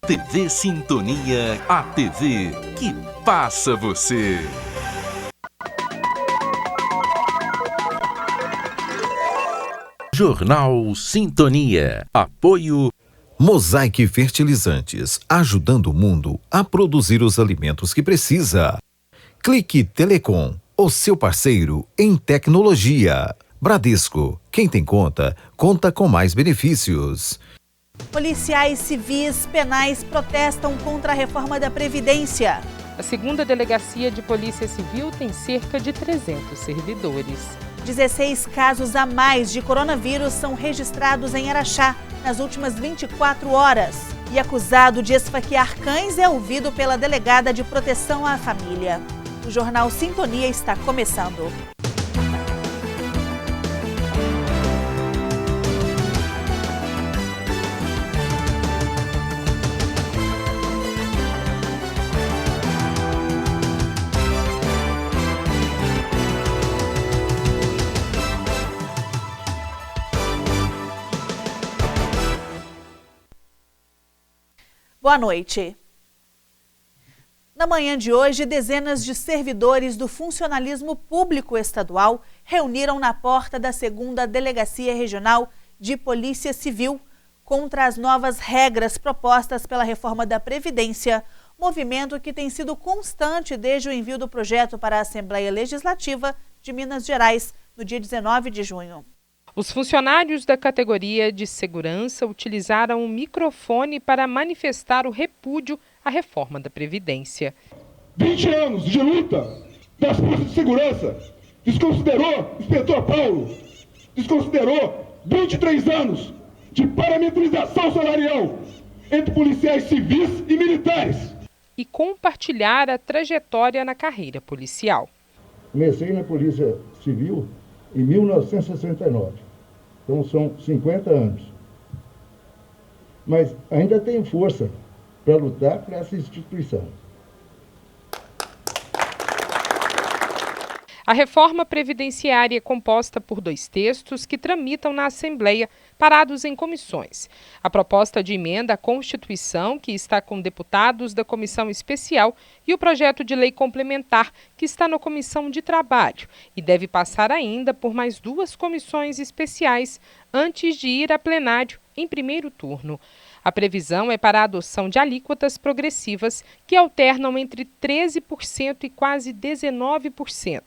TV Sintonia, a TV que passa você. Jornal Sintonia. Apoio Mosaic Fertilizantes, ajudando o mundo a produzir os alimentos que precisa. Clique Telecom, o seu parceiro em tecnologia. Bradesco, quem tem conta, conta com mais benefícios. Policiais civis penais protestam contra a reforma da Previdência. A segunda delegacia de Polícia Civil tem cerca de 300 servidores. 16 casos a mais de coronavírus são registrados em Araxá nas últimas 24 horas. E acusado de esfaquear cães é ouvido pela delegada de proteção à família. O Jornal Sintonia está começando. Boa noite. Na manhã de hoje, dezenas de servidores do funcionalismo público estadual reuniram na porta da segunda Delegacia Regional de Polícia Civil contra as novas regras propostas pela reforma da Previdência, movimento que tem sido constante desde o envio do projeto para a Assembleia Legislativa de Minas Gerais no dia 19 de junho. Os funcionários da categoria de segurança utilizaram o microfone para manifestar o repúdio à reforma da Previdência. 20 anos de luta das forças de segurança, desconsiderou inspetor Paulo, desconsiderou 23 anos de parametrização salarial entre policiais civis e militares. E compartilhar a trajetória na carreira policial. Comecei na Polícia Civil em 1969. Então são 50 anos. Mas ainda tenho força para lutar por essa instituição. A reforma previdenciária é composta por 2 textos que tramitam na Assembleia, parados em comissões. A proposta de emenda à Constituição, que está com deputados da Comissão Especial, e o projeto de lei complementar, que está na Comissão de Trabalho, e deve passar ainda por mais 2 comissões especiais antes de ir a plenário em primeiro turno. A previsão é para a adoção de alíquotas progressivas que alternam entre 13% e quase 19%.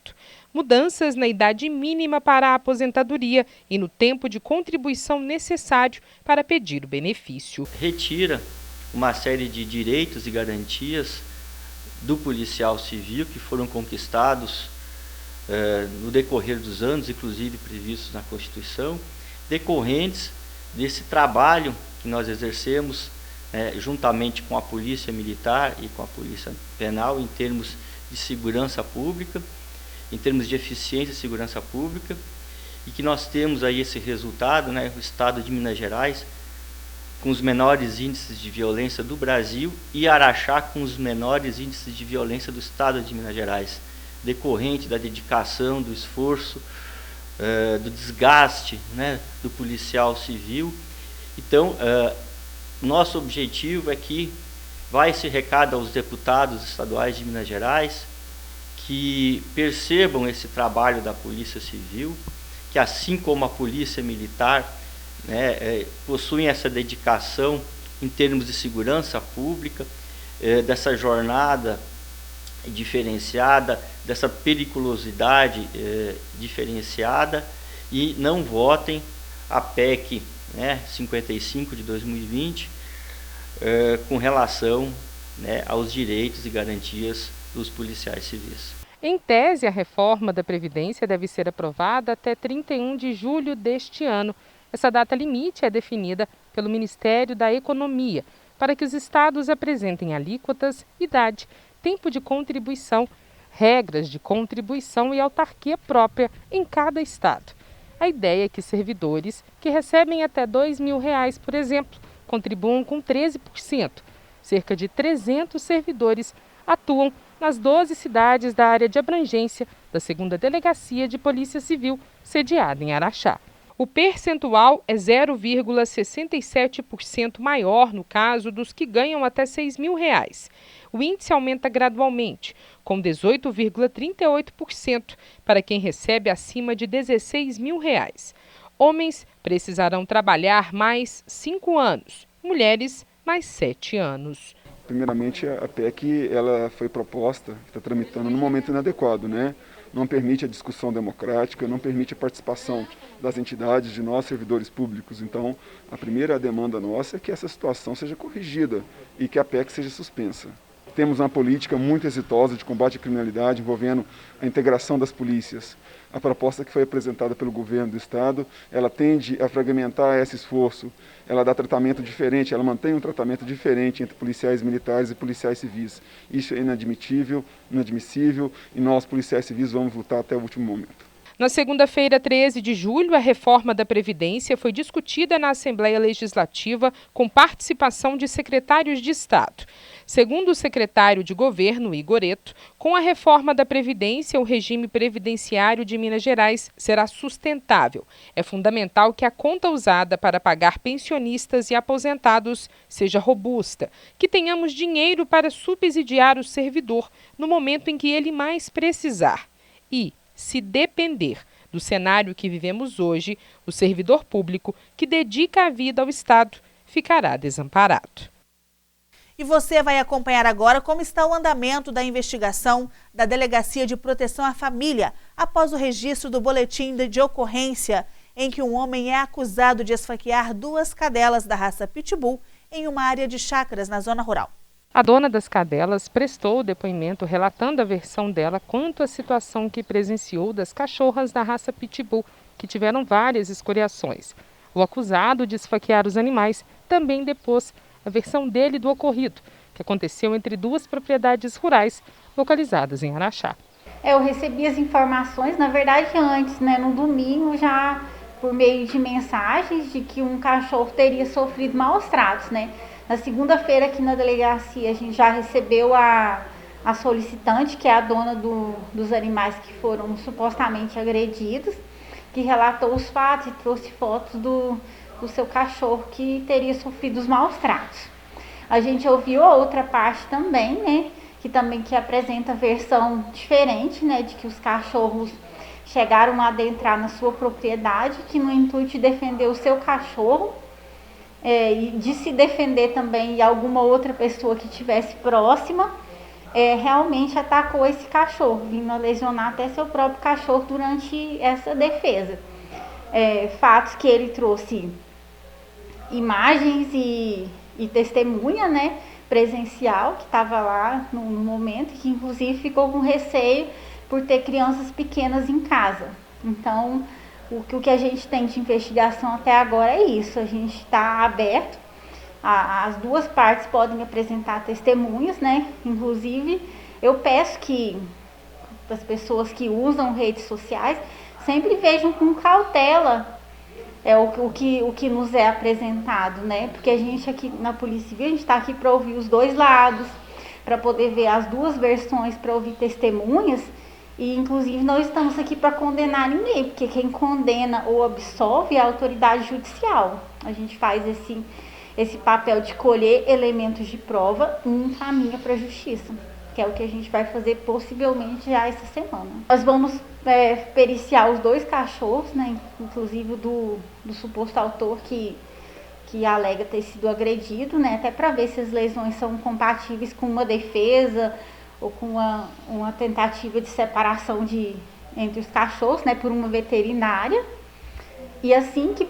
Mudanças na idade mínima para a aposentadoria e no tempo de contribuição necessário para pedir o benefício. Retira uma série de direitos e garantias do policial civil que foram conquistados no decorrer dos anos, inclusive previstos na Constituição, decorrentes desse trabalho que nós exercemos juntamente com a Polícia Militar e com a Polícia Penal em termos de segurança pública, em termos de eficiência e segurança pública, e que nós temos aí esse resultado, o estado de Minas Gerais com os menores índices de violência do Brasil e Araxá com os menores índices de violência do estado de Minas Gerais, decorrente da dedicação, do esforço, do desgaste do policial civil. Então, nosso objetivo é que vai esse recado aos deputados estaduais de Minas Gerais, que percebam esse trabalho da Polícia Civil, que assim como a Polícia Militar, possuem essa dedicação em termos de segurança pública, dessa jornada diferenciada, dessa periculosidade diferenciada, e não votem a PEC 55 de 2020 com relação aos direitos e garantias dos policiais civis. Em tese, a reforma da Previdência deve ser aprovada até 31 de julho deste ano. Essa data limite é definida pelo Ministério da Economia para que os estados apresentem alíquotas, idade, tempo de contribuição, regras de contribuição e autarquia própria em cada estado. A ideia é que servidores que recebem até R$2.000, por exemplo, contribuam com 13%. Cerca de 300 servidores atuam nas 12 cidades da área de abrangência da segunda Delegacia de Polícia Civil, sediada em Araxá. O percentual é 0,67% maior no caso dos que ganham até R$ 6.000. O índice aumenta gradualmente, com 18,38% para quem recebe acima de R$ 16.000. Homens precisarão trabalhar mais 5 anos, mulheres mais 7 anos. Primeiramente, a PEC ela foi proposta, está tramitando no momento inadequado, né? Não permite a discussão democrática, não permite a participação das entidades, de nós, servidores públicos. Então, a primeira demanda nossa é que essa situação seja corrigida e que a PEC seja suspensa. Temos uma política muito exitosa de combate à criminalidade envolvendo a integração das polícias. A proposta que foi apresentada pelo governo do Estado, ela tende a fragmentar esse esforço, ela dá tratamento diferente, ela mantém um tratamento diferente entre policiais militares e policiais civis. Isso é inadmissível, e nós, policiais civis, vamos lutar até o último momento. Na segunda-feira, 13 de julho, a reforma da Previdência foi discutida na Assembleia Legislativa com participação de secretários de Estado. Segundo o secretário de Governo, Igoreto, com a reforma da Previdência, o regime previdenciário de Minas Gerais será sustentável. É fundamental que a conta usada para pagar pensionistas e aposentados seja robusta, que tenhamos dinheiro para subsidiar o servidor no momento em que ele mais precisar. E, se depender do cenário que vivemos hoje, o servidor público que dedica a vida ao Estado ficará desamparado. E você vai acompanhar agora como está o andamento da investigação da Delegacia de Proteção à Família após o registro do boletim de ocorrência em que um homem é acusado de esfaquear 2 cadelas da raça Pitbull em uma área de chácaras na zona rural. A dona das cadelas prestou o depoimento relatando a versão dela quanto à situação que presenciou das cachorras da raça Pitbull, que tiveram várias escoriações. O acusado de esfaquear os animais também depôs a versão dele do ocorrido, que aconteceu entre 2 propriedades rurais localizadas em Araxá. Eu recebi as informações, na verdade antes, no domingo, já por meio de mensagens de que um cachorro teria sofrido maus tratos, Na segunda-feira aqui na delegacia a gente já recebeu a solicitante, que é a dona dos animais que foram supostamente agredidos, que relatou os fatos e trouxe fotos do seu cachorro que teria sofrido os maus tratos. A gente ouviu a outra parte também, que apresenta versão diferente, de que os cachorros chegaram a adentrar na sua propriedade, que no intuito de defender o seu cachorro, e de se defender também e alguma outra pessoa que estivesse próxima, realmente atacou esse cachorro, vindo a lesionar até seu próprio cachorro durante essa defesa. Fatos que ele trouxe imagens e testemunha, presencial, que estava lá no momento, que inclusive ficou com receio por ter crianças pequenas em casa. Então, o que a gente tem de investigação até agora é isso. A gente está aberto, as 2 partes podem apresentar testemunhas, Inclusive, eu peço que as pessoas que usam redes sociais sempre vejam com cautela o que nos é apresentado, Porque a gente aqui na Polícia Civil, a gente está aqui para ouvir os 2 lados, para poder ver as 2 versões, para ouvir testemunhas. E, inclusive, não estamos aqui para condenar ninguém, porque quem condena ou absolve é a autoridade judicial. A gente faz esse papel de colher elementos de prova e encaminha para a justiça, que é o que a gente vai fazer possivelmente já essa semana. Nós vamos periciar os 2 cachorros, inclusive do suposto autor que alega ter sido agredido, até para ver se as lesões são compatíveis com uma defesa ou com uma tentativa de separação entre os cachorros, por uma veterinária. E assim que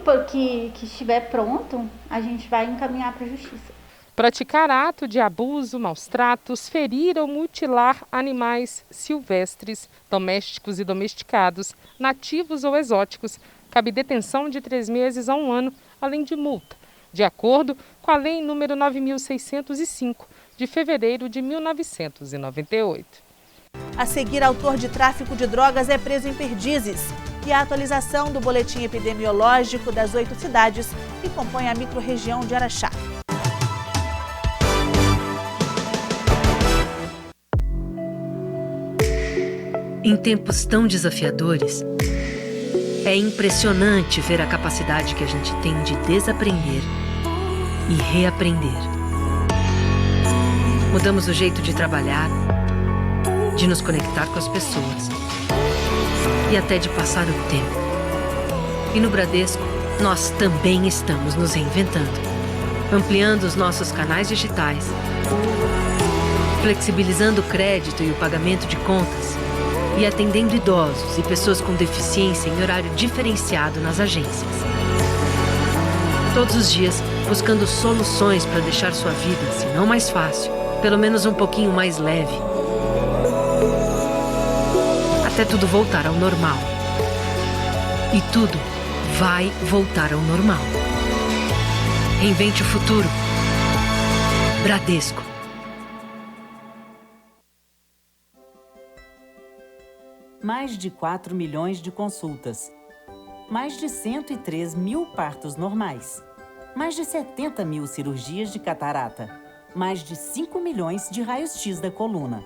estiver pronto, a gente vai encaminhar para a justiça. Praticar ato de abuso, maus tratos, ferir ou mutilar animais silvestres, domésticos e domesticados, nativos ou exóticos, cabe detenção de 3 meses a 1 ano, além de multa, de acordo com a Lei nº 9.605, de fevereiro de 1998. A seguir, autor de tráfico de drogas é preso em Perdizes. E a atualização do boletim epidemiológico das 8 cidades que compõem a microrregião de Araxá. Em tempos tão desafiadores, É impressionante ver a capacidade que a gente tem de desaprender e reaprender. Mudamos o jeito de trabalhar, de nos conectar com as pessoas e até de passar o tempo. E no Bradesco, nós também estamos nos reinventando, ampliando os nossos canais digitais, flexibilizando o crédito e o pagamento de contas e atendendo idosos e pessoas com deficiência em horário diferenciado nas agências. Todos os dias, buscando soluções para deixar sua vida, se não mais fácil, pelo menos um pouquinho mais leve. Até tudo voltar ao normal. E tudo vai voltar ao normal. Reinvente o futuro. Bradesco. Mais de 4 milhões de consultas. Mais de 103 mil partos normais. Mais de 70 mil cirurgias de catarata. Mais de 5 milhões de raios-x da coluna.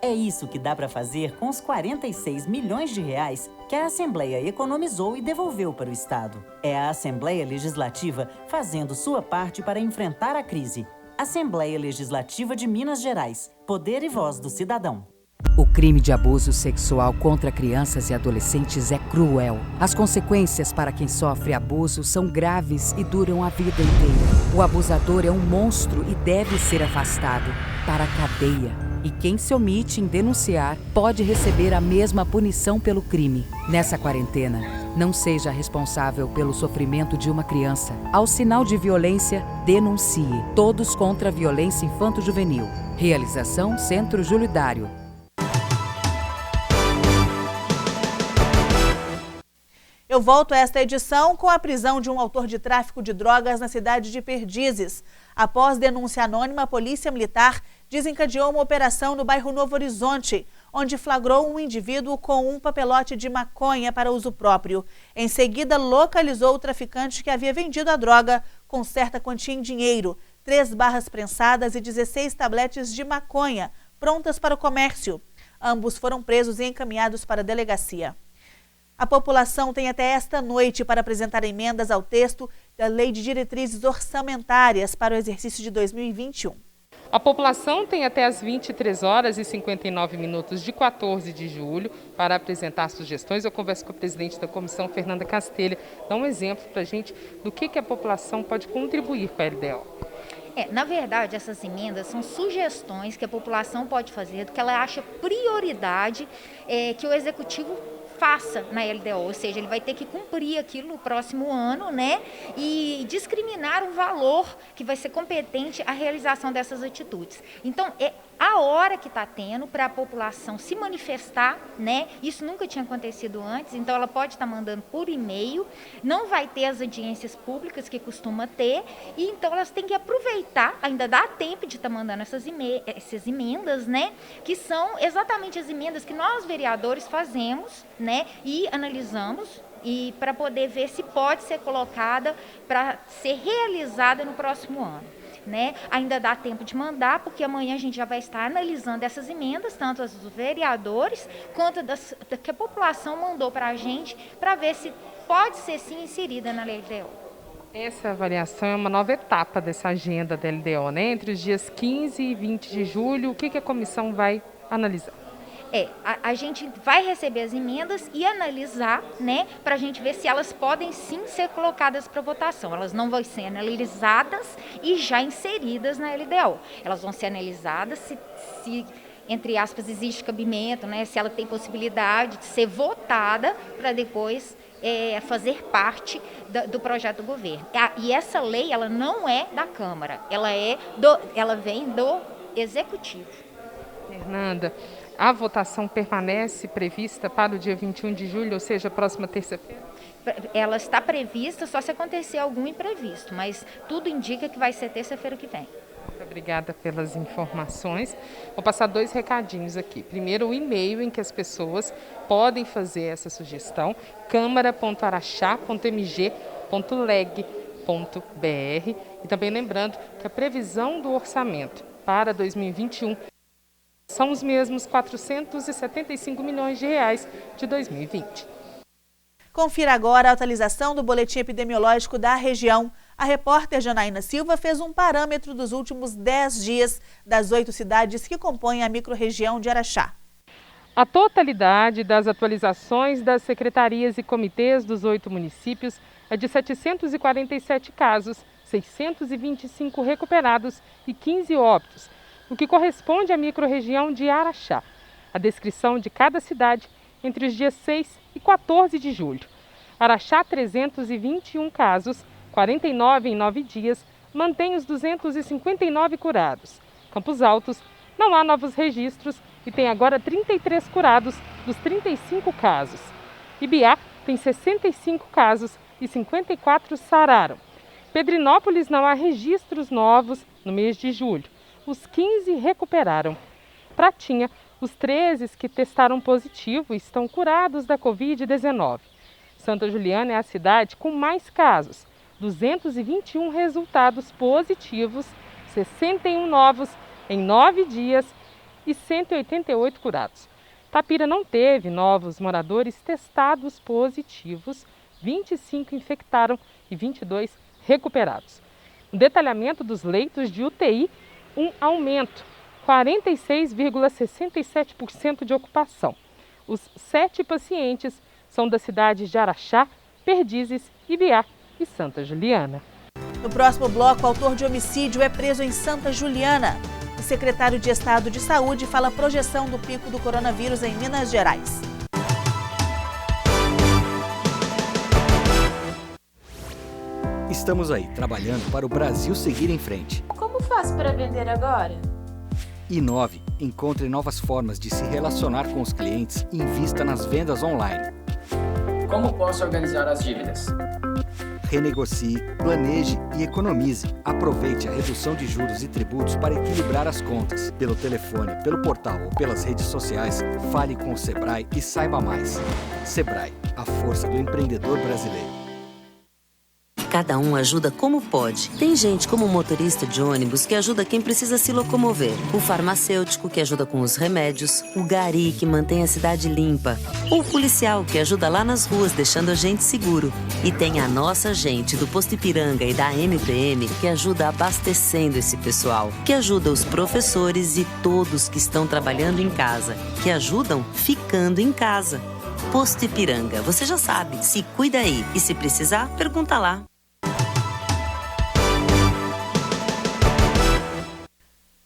É isso que dá para fazer com os 46 milhões de reais que a Assembleia economizou e devolveu para o Estado. É a Assembleia Legislativa fazendo sua parte para enfrentar a crise. Assembleia Legislativa de Minas Gerais. Poder e voz do cidadão. O crime de abuso sexual contra crianças e adolescentes é cruel. As consequências para quem sofre abuso são graves e duram a vida inteira. O abusador é um monstro e deve ser afastado para a cadeia. E quem se omite em denunciar pode receber a mesma punição pelo crime. Nessa quarentena, não seja responsável pelo sofrimento de uma criança. Ao sinal de violência, denuncie. Todos contra a violência infanto-juvenil. Realização Centro Júlio Dário. Eu volto a esta edição com a prisão de um autor de tráfico de drogas na cidade de Perdizes. Após denúncia anônima, a Polícia Militar desencadeou uma operação no bairro Novo Horizonte, onde flagrou um indivíduo com um papelote de maconha para uso próprio. Em seguida, localizou o traficante que havia vendido a droga com certa quantia em dinheiro, 3 barras prensadas e 16 tabletes de maconha, prontas para o comércio. Ambos foram presos e encaminhados para a delegacia. A população tem até esta noite para apresentar emendas ao texto da Lei de Diretrizes Orçamentárias para o exercício de 2021. A população tem até as 23 horas e 59 minutos de 14 de julho para apresentar sugestões. Eu converso com a presidente da comissão, Fernanda Castelha. Dá um exemplo para a gente do que a população pode contribuir com a LDO. Na verdade, essas emendas são sugestões que a população pode fazer do que ela acha prioridade que o executivo faça na LDO, ou seja, ele vai ter que cumprir aquilo no próximo ano, né, e discriminar o valor que vai ser competente à realização dessas atitudes. Então, é a hora que está tendo para a população se manifestar, né, isso nunca tinha acontecido antes, então ela pode estar mandando por e-mail, não vai ter as audiências públicas que costuma ter, e então elas têm que aproveitar, ainda dá tempo de estar mandando essas emendas, né, que são exatamente as emendas que nós vereadores fazemos, né, e analisamos, e para poder ver se pode ser colocada para ser realizada no próximo ano. Né? Ainda dá tempo de mandar, porque amanhã a gente já vai estar analisando essas emendas, tanto as dos vereadores, quanto das que a população mandou para a gente, para ver se pode ser sim inserida na LDO. Essa avaliação é uma nova etapa dessa agenda da LDO, né? Entre os dias 15 e 20 de julho, o que a comissão vai analisar? A gente vai receber as emendas e analisar, né, para a gente ver se elas podem sim ser colocadas para votação. Elas não vão ser analisadas e já inseridas na LDO. Elas vão ser analisadas se entre aspas, existe cabimento, né, se ela tem possibilidade de ser votada para depois fazer parte do projeto do governo. E essa lei, ela não é da Câmara, ela vem do Executivo. Fernanda, a votação permanece prevista para o dia 21 de julho, ou seja, a próxima terça-feira? Ela está prevista só se acontecer algum imprevisto, mas tudo indica que vai ser terça-feira que vem. Muito obrigada pelas informações. Vou passar 2 recadinhos aqui. Primeiro, o e-mail em que as pessoas podem fazer essa sugestão, câmara.araxá.mg.leg.br. E também lembrando que a previsão do orçamento para 2021 são os mesmos 475 milhões de reais de 2020. Confira agora a atualização do boletim epidemiológico da região. A repórter Janaína Silva fez um parâmetro dos últimos 10 dias das 8 cidades que compõem a microrregião de Araxá. A totalidade das atualizações das secretarias e comitês dos 8 municípios é de 747 casos, 625 recuperados e 15 óbitos, o que corresponde à microrregião de Araxá. A descrição de cada cidade entre os dias 6 e 14 de julho. Araxá, 321 casos, 49 em 9 dias, mantém os 259 curados. Campos Altos, não há novos registros e tem agora 33 curados dos 35 casos. Ibiá tem 65 casos e 54 sararam. Pedrinópolis não há registros novos no mês de julho. Os 15 recuperaram. Pratinha, os 13 que testaram positivo estão curados da Covid-19. Santa Juliana é a cidade com mais casos. 221 resultados positivos, 61 novos em 9 dias e 188 curados. Tapira não teve novos moradores testados positivos, 25 infectaram e 22 recuperados. No detalhamento dos leitos de UTI, um aumento, 46,67% de ocupação. Os 7 pacientes são das cidades de Araxá, Perdizes, Ibiá e Santa Juliana. No próximo bloco, o autor de homicídio é preso em Santa Juliana. O secretário de Estado de Saúde fala a projeção do pico do coronavírus em Minas Gerais. Estamos aí, trabalhando para o Brasil seguir em frente. Como faço para vender agora? Inove, encontre novas formas de se relacionar com os clientes e invista nas vendas online. Como posso organizar as dívidas? Renegocie, planeje e economize. Aproveite a redução de juros e tributos para equilibrar as contas. Pelo telefone, pelo portal ou pelas redes sociais, fale com o Sebrae e saiba mais. Sebrae, a força do empreendedor brasileiro. Cada um ajuda como pode. Tem gente como o motorista de ônibus que ajuda quem precisa se locomover. O farmacêutico que ajuda com os remédios. O gari que mantém a cidade limpa. O policial que ajuda lá nas ruas deixando a gente seguro. E tem a nossa gente do Posto Ipiranga e da MPM que ajuda abastecendo esse pessoal. Que ajuda os professores e todos que estão trabalhando em casa. Que ajudam ficando em casa. Posto Ipiranga, você já sabe, se cuida aí. E se precisar, pergunta lá.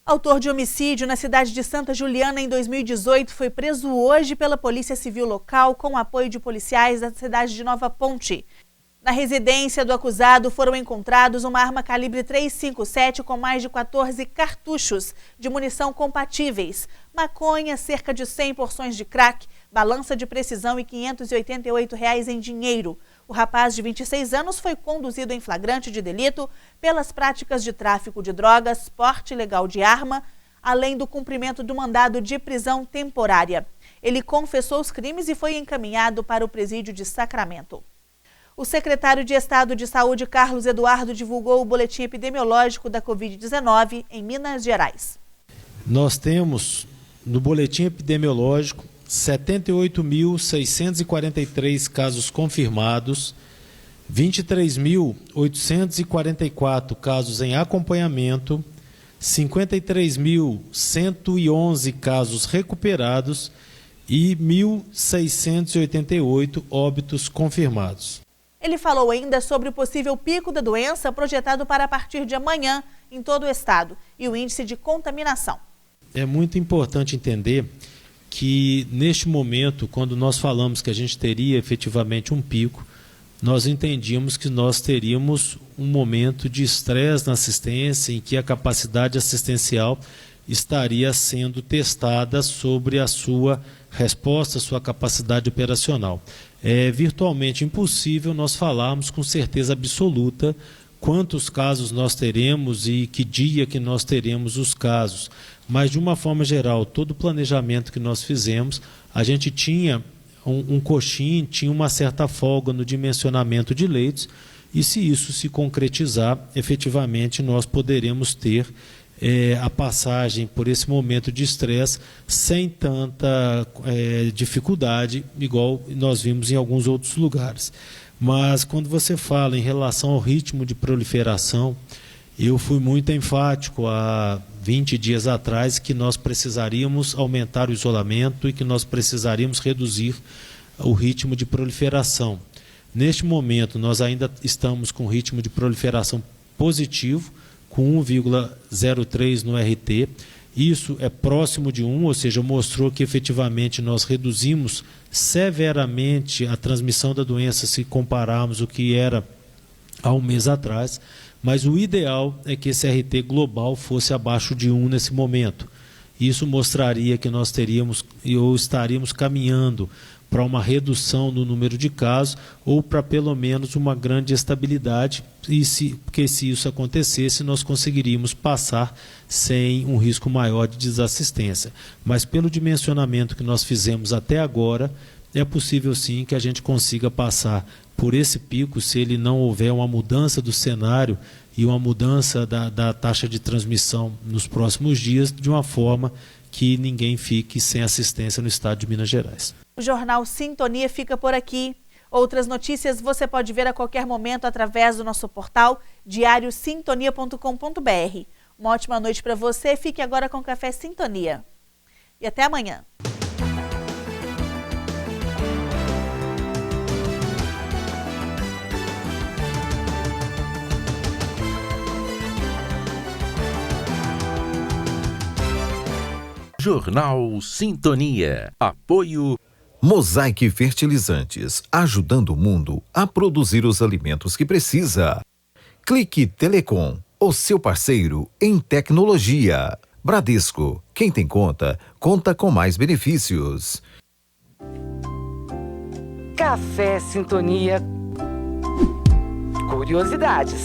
Autor de homicídio na cidade de Santa Juliana em 2018 foi preso hoje pela Polícia Civil local com apoio de policiais da cidade de Nova Ponte. Na residência do acusado foram encontrados uma arma calibre .357 com mais de 14 cartuchos de munição compatíveis, maconha, cerca de 100 porções de crack, balança de precisão e R$ 588 em dinheiro. O rapaz de 26 anos foi conduzido em flagrante de delito pelas práticas de tráfico de drogas, porte ilegal de arma, além do cumprimento do mandado de prisão temporária. Ele confessou os crimes e foi encaminhado para o presídio de Sacramento. O secretário de Estado de Saúde, Carlos Eduardo, divulgou o boletim epidemiológico da Covid-19 em Minas Gerais. Nós temos no boletim epidemiológico 78.643 casos confirmados, 23.844 casos em acompanhamento, 53.111 casos recuperados e 1.688 óbitos confirmados. Ele falou ainda sobre o possível pico da doença projetado para a partir de amanhã em todo o estado e o índice de contaminação. É muito importante entender que neste momento, quando nós falamos que a gente teria efetivamente um pico, nós entendíamos que nós teríamos um momento de estresse na assistência em que a capacidade assistencial estaria sendo testada sobre a sua resposta, sua capacidade operacional. É virtualmente impossível nós falarmos com certeza absoluta quantos casos nós teremos e que dia que nós teremos os casos. Mas, de uma forma geral, todo o planejamento que nós fizemos, a gente tinha um coxim, tinha uma certa folga no dimensionamento de leitos, e se isso se concretizar, efetivamente nós poderemos ter a passagem por esse momento de estresse sem tanta dificuldade, igual nós vimos em alguns outros lugares. Mas quando você fala em relação ao ritmo de proliferação, eu fui muito enfático há 20 dias atrás que nós precisaríamos aumentar o isolamento e que nós precisaríamos reduzir o ritmo de proliferação. Neste momento, nós ainda estamos com ritmo de proliferação positivo, com 1,03 no RT. Isso é próximo de 1, ou seja, mostrou que efetivamente nós reduzimos severamente a transmissão da doença se compararmos o que era há um mês atrás, mas o ideal é que esse RT global fosse abaixo de 1 nesse momento. Isso mostraria que nós teríamos ou estaríamos caminhando para uma redução no número de casos ou para pelo menos uma grande estabilidade, porque se isso acontecesse nós conseguiríamos passar sem um risco maior de desassistência. Mas pelo dimensionamento que nós fizemos até agora, é possível sim que a gente consiga passar por esse pico se ele não houver uma mudança do cenário e uma mudança da taxa de transmissão nos próximos dias, de uma forma que ninguém fique sem assistência no estado de Minas Gerais. O Jornal Sintonia fica por aqui. Outras notícias você pode ver a qualquer momento através do nosso portal diariosintonia.com.br. Uma ótima noite para você. Fique agora com Café Sintonia. E até amanhã. Jornal Sintonia. Apoio Mosaic Fertilizantes, ajudando o mundo a produzir os alimentos que precisa. Clique Telecom, o seu parceiro em tecnologia. Bradesco, quem tem conta, conta com mais benefícios. Café Sintonia. Curiosidades.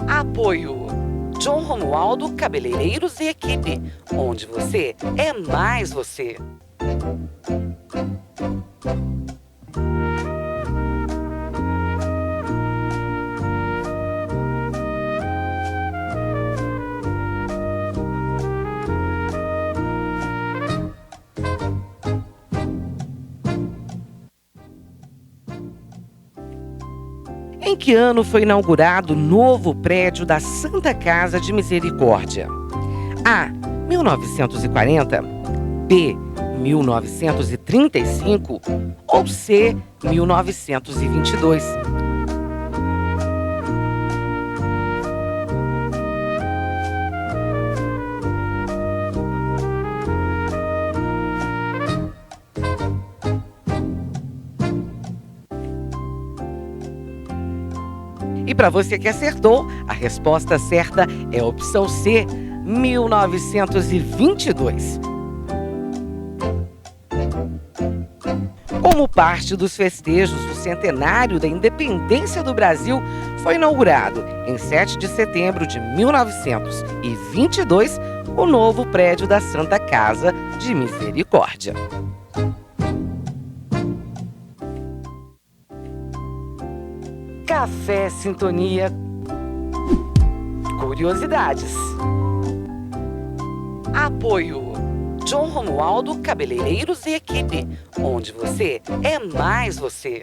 Apoio John Romualdo Cabeleireiros e Equipe, onde você é mais você. Em que ano foi inaugurado o novo prédio da Santa Casa de Misericórdia? A. 1940, B. 1935 ou C. 1922? E para você que acertou, a resposta certa é a opção C, 1922. Como parte dos festejos do centenário da independência do Brasil, foi inaugurado, em 7 de setembro de 1922, o novo prédio da Santa Casa de Misericórdia. Café Sintonia. Curiosidades. Apoio John Romualdo Cabeleireiros e Equipe, onde você é mais você.